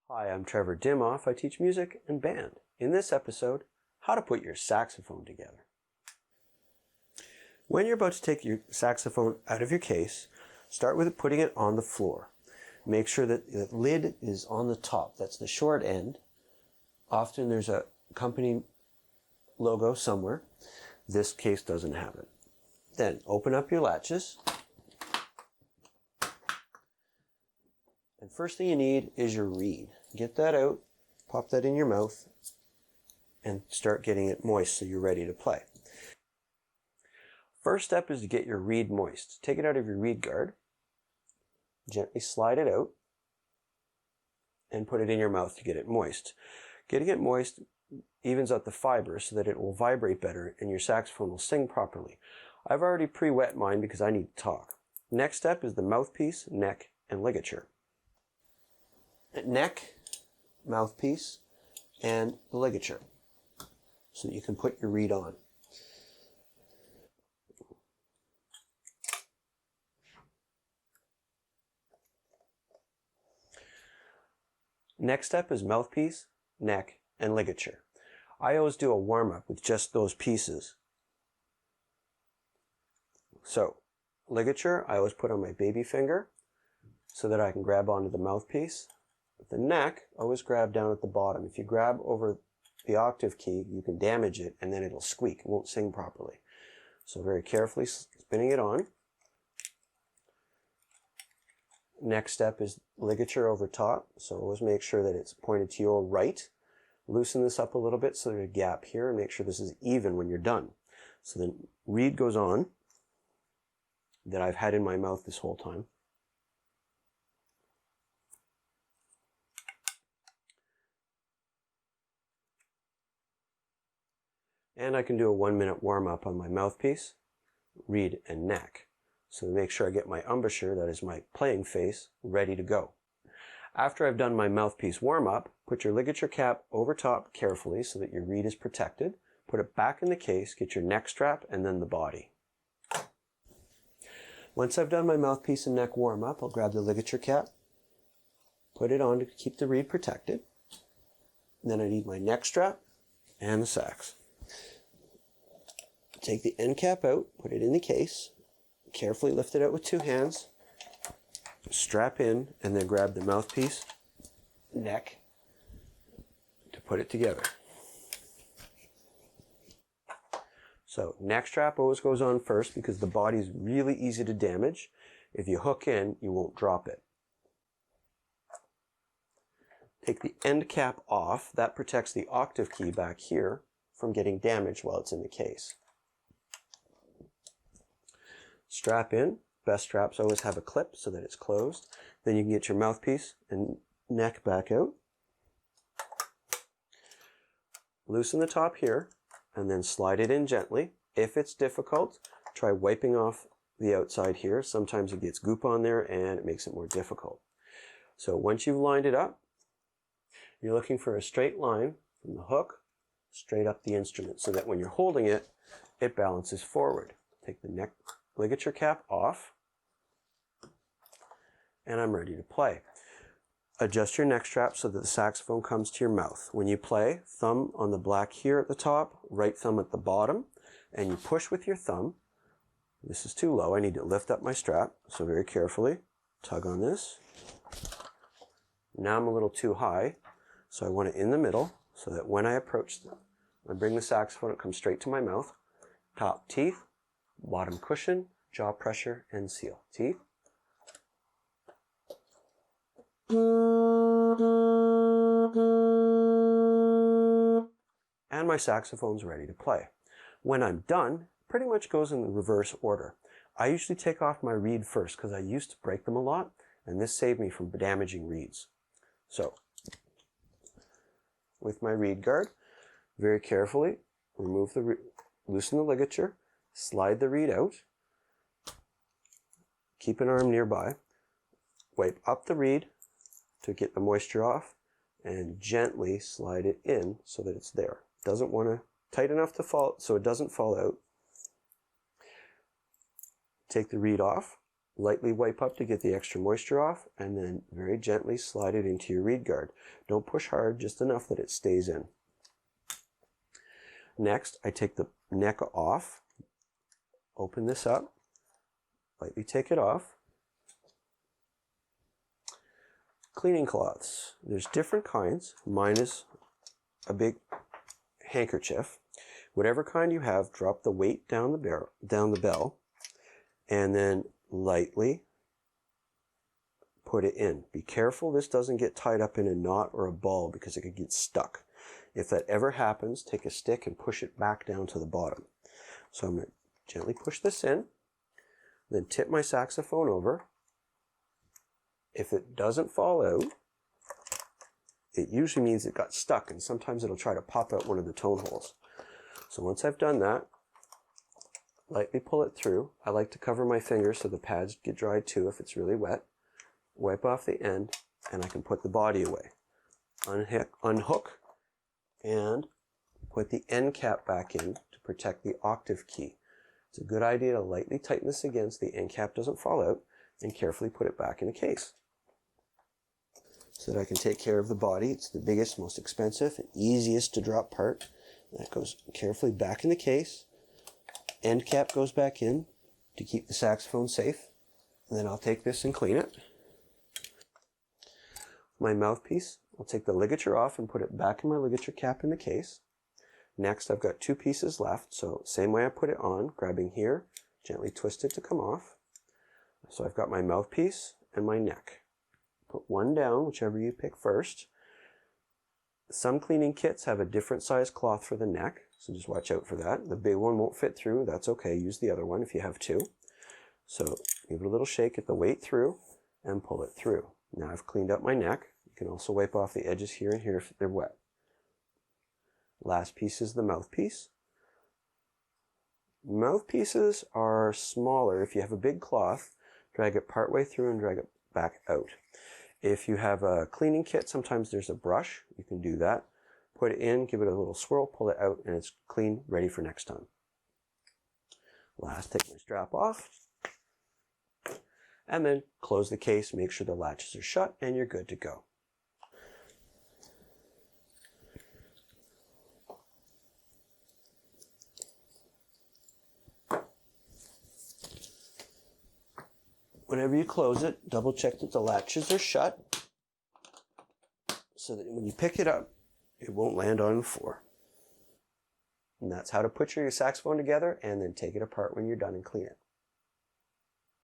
Hi, I'm Trevor Dimoff. I teach music and band. In this episode, how to put your saxophone together. When you're about to take your saxophone out of your case, start with putting it on the floor. Make sure that the lid is on the top. That's the short end. Often there's a company logo somewhere. This case doesn't have it. Then open up your latches. And first thing you need is your reed. Get that out, pop that in your mouth, and start getting it moist so you're ready to play. First step is to get your reed moist. Take it out of your reed guard, gently slide it out, and put it in your mouth to get it moist. Getting it moist evens out the fiber so that it will vibrate better and your saxophone will sing properly. I've already pre-wet mine because I need to talk. Next step is the mouthpiece, neck, and ligature. Neck, mouthpiece, and the ligature so that you can put your reed on. Next step is mouthpiece, neck, and ligature. I always do a warm-up with just those pieces. So, ligature, I always put on my baby finger so that I can grab onto the mouthpiece. With the neck, always grab down at the bottom. If you grab over the octave key, you can damage it and then it'll squeak. It won't sing properly. So very carefully spinning it on. Next step is ligature over top. So always make sure that it's pointed to your right. Loosen this up a little bit so there's a gap here and make sure this is even when you're done. So then reed goes on that I've had in my mouth this whole time. And I can do a 1-minute warm-up on my mouthpiece, reed, and neck. So to make sure I get my embouchure, that is my playing face, ready to go. After I've done my mouthpiece warm-up, put your ligature cap over top carefully so that your reed is protected. Put it back in the case, get your neck strap, and then the body. Once I've done my mouthpiece and neck warm-up, I'll grab the ligature cap, put it on to keep the reed protected. And then I need my neck strap and the sax. Take the end cap out, put it in the case, carefully lift it out with 2 hands, strap in, and then grab the mouthpiece, neck, to put it together. So neck strap always goes on first because the body is really easy to damage. If you hook in, you won't drop it. Take the end cap off. That protects the octave key back here from getting damaged while it's in the case. Strap in. Best straps always have a clip so that it's closed. Then you can get your mouthpiece and neck back out. Loosen the top here and then slide it in gently. If it's difficult, try wiping off the outside here. Sometimes it gets goop on there and it makes it more difficult. So once you've lined it up, you're looking for a straight line from the hook straight up the instrument so that when you're holding it, it balances forward. Take the neck ligature cap off, and I'm ready to play. Adjust your neck strap so that the saxophone comes to your mouth. When you play, thumb on the black here at the top, right thumb at the bottom, and you push with your thumb. This is too low. I need to lift up my strap, so very carefully tug on this. Now I'm a little too high, so I want it in the middle so that when I approach I bring the saxophone, it comes straight to my mouth. Top teeth, bottom cushion, jaw pressure, and seal. Teeth. And my saxophone's ready to play. When I'm done, pretty much goes in the reverse order. I usually take off my reed first because I used to break them a lot, and this saved me from damaging reeds. So, with my reed guard, very carefully remove loosen the ligature, slide the reed out, keep an arm nearby, wipe up the reed to get the moisture off, and gently slide it in so that it's there. Doesn't want to tight enough to fall so it doesn't fall out. Take the reed off, Lightly wipe up to get the extra moisture off, and then very gently slide it into your reed guard. Don't push hard, just enough that it stays in. Next, I take the neck off, open this up, lightly take it off. Cleaning cloths. There's different kinds. Mine is a big handkerchief. Whatever kind you have, drop the weight down the bell, and then lightly put it in. Be careful this doesn't get tied up in a knot or a ball because it could get stuck. If that ever happens, take a stick and push it back down to the bottom. So I'm going to gently push this in, then tip my saxophone over. If it doesn't fall out, it usually means it got stuck, and sometimes it'll try to pop out one of the tone holes. So once I've done that, lightly pull it through. I like to cover my fingers so the pads get dried too if it's really wet. Wipe off the end, and I can put the body away. Unhook, and put the end cap back in to protect the octave key. It's a good idea to lightly tighten this again so the end cap doesn't fall out, and carefully put it back in the case so that I can take care of the body. It's the biggest, most expensive, and easiest to drop part. That goes carefully back in the case. End cap goes back in to keep the saxophone safe. And then I'll take this and clean it. My mouthpiece, I'll take the ligature off and put it back in my ligature cap in the case. Next, I've got 2 pieces left, so same way I put it on, grabbing here, gently twist it to come off. So I've got my mouthpiece and my neck. Put one down, whichever you pick first. Some cleaning kits have a different size cloth for the neck, so just watch out for that. The big one won't fit through, that's okay, use the other one if you have 2. So give it a little shake, get the weight through, and pull it through. Now I've cleaned up my neck. You can also wipe off the edges here and here if they're wet. Last piece is the mouthpiece. Mouthpieces are smaller. If you have a big cloth, drag it partway through and drag it back out. If you have a cleaning kit, sometimes there's a brush. You can do that. Put it in, give it a little swirl, pull it out, and it's clean, ready for next time. Last, take my strap off. And then close the case, make sure the latches are shut, and you're good to go. Whenever you close it, double check that the latches are shut so that when you pick it up, it won't land on the floor. And that's how to put your saxophone together and then take it apart when you're done and clean it.